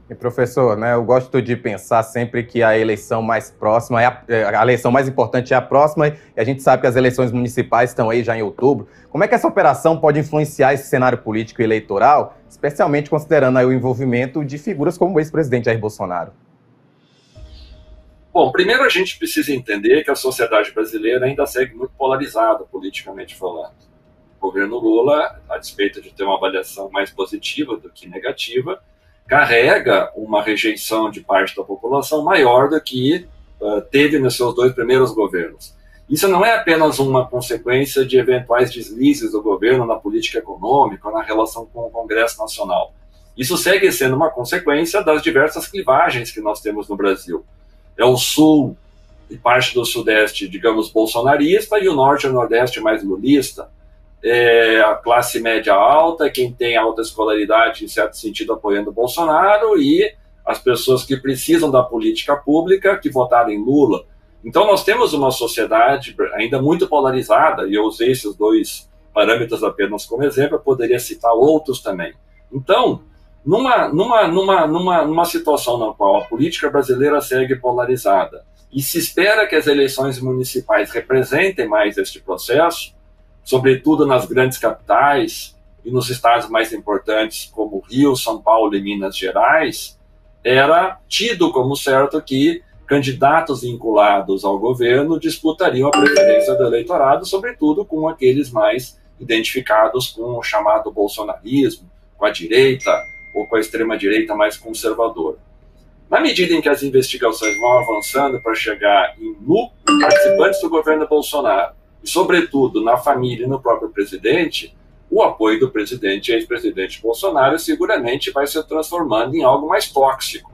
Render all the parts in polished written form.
E professor, né, eu gosto de pensar sempre que a eleição mais próxima, a eleição mais importante é a próxima, e a gente sabe que as eleições municipais estão aí já em outubro. Como é que essa operação pode influenciar esse cenário político e eleitoral, especialmente considerando aí o envolvimento de figuras como o ex-presidente Jair Bolsonaro? Bom, primeiro a gente precisa entender que a sociedade brasileira ainda segue muito polarizada, politicamente falando. O governo Lula, a despeito de ter uma avaliação mais positiva do que negativa, carrega uma rejeição de parte da população maior do que teve nos seus dois primeiros governos. Isso não é apenas uma consequência de eventuais deslizes do governo na política econômica ou na relação com o Congresso Nacional. Isso segue sendo uma consequência das diversas clivagens que nós temos no Brasil. É o Sul e parte do Sudeste, digamos, bolsonarista, e o Norte e o Nordeste mais lulista. É a classe média alta, quem tem alta escolaridade, em certo sentido, apoiando Bolsonaro, e as pessoas que precisam da política pública, que votaram em Lula. Então, nós temos uma sociedade ainda muito polarizada, e eu usei esses dois parâmetros apenas como exemplo, eu poderia citar outros também. Então, numa situação na qual a política brasileira segue polarizada, e se espera que as eleições municipais representem mais este processo, sobretudo nas grandes capitais e nos estados mais importantes como Rio, São Paulo e Minas Gerais, era tido como certo que candidatos vinculados ao governo disputariam a preferência do eleitorado, sobretudo com aqueles mais identificados com o chamado bolsonarismo, com a direita ou com a extrema-direita mais conservadora. Na medida em que as investigações vão avançando para chegar em participantes do governo Bolsonaro, e, sobretudo, na família e no próprio presidente, o apoio do presidente e ex-presidente Bolsonaro seguramente vai se transformando em algo mais tóxico.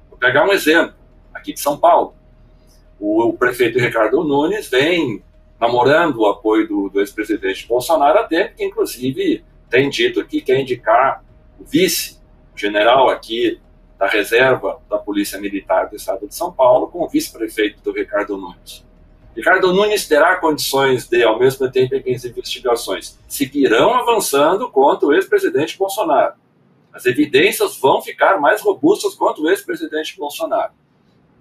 Vou pegar um exemplo, aqui de São Paulo. O prefeito Ricardo Nunes vem namorando o apoio do ex-presidente Bolsonaro, até porque, inclusive, tem dito que quer indicar o vice-general aqui da reserva da Polícia Militar do Estado de São Paulo como vice-prefeito do Ricardo Nunes. Ricardo Nunes terá condições de, ao mesmo tempo em que as investigações seguirão avançando contra o ex-presidente Bolsonaro. As evidências vão ficar mais robustas contra o ex-presidente Bolsonaro.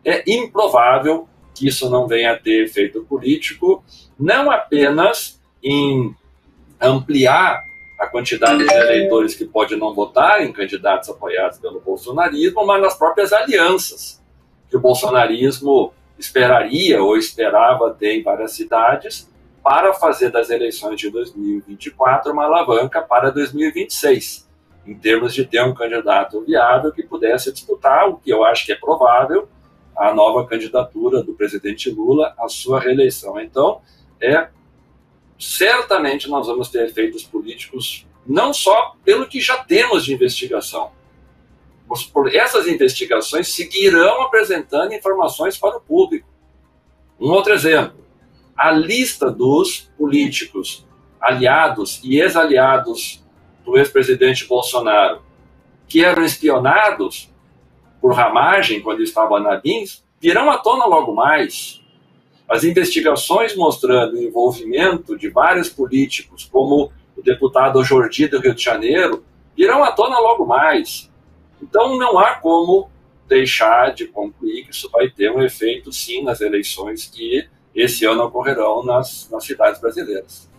É improvável que isso não venha a ter efeito político, não apenas em ampliar a quantidade de eleitores que pode não votar em candidatos apoiados pelo bolsonarismo, mas nas próprias alianças que o bolsonarismo esperaria ou esperava ter em várias cidades para fazer das eleições de 2024 uma alavanca para 2026, em termos de ter um candidato viável que pudesse disputar, o que eu acho que é provável, a nova candidatura do presidente Lula à sua reeleição. Então, certamente nós vamos ter efeitos políticos não só pelo que já temos de investigação, essas investigações seguirão apresentando informações para o público. Um outro exemplo, a lista dos políticos aliados e ex-aliados do ex-presidente Bolsonaro que eram espionados por Ramagem quando estava na BIMS, virão à tona logo mais. As investigações mostrando o envolvimento de vários políticos, como o deputado Jordi do Rio de Janeiro, virão à tona logo mais. Então, não há como deixar de concluir que isso vai ter um efeito, sim, nas eleições que esse ano ocorrerão nas cidades brasileiras.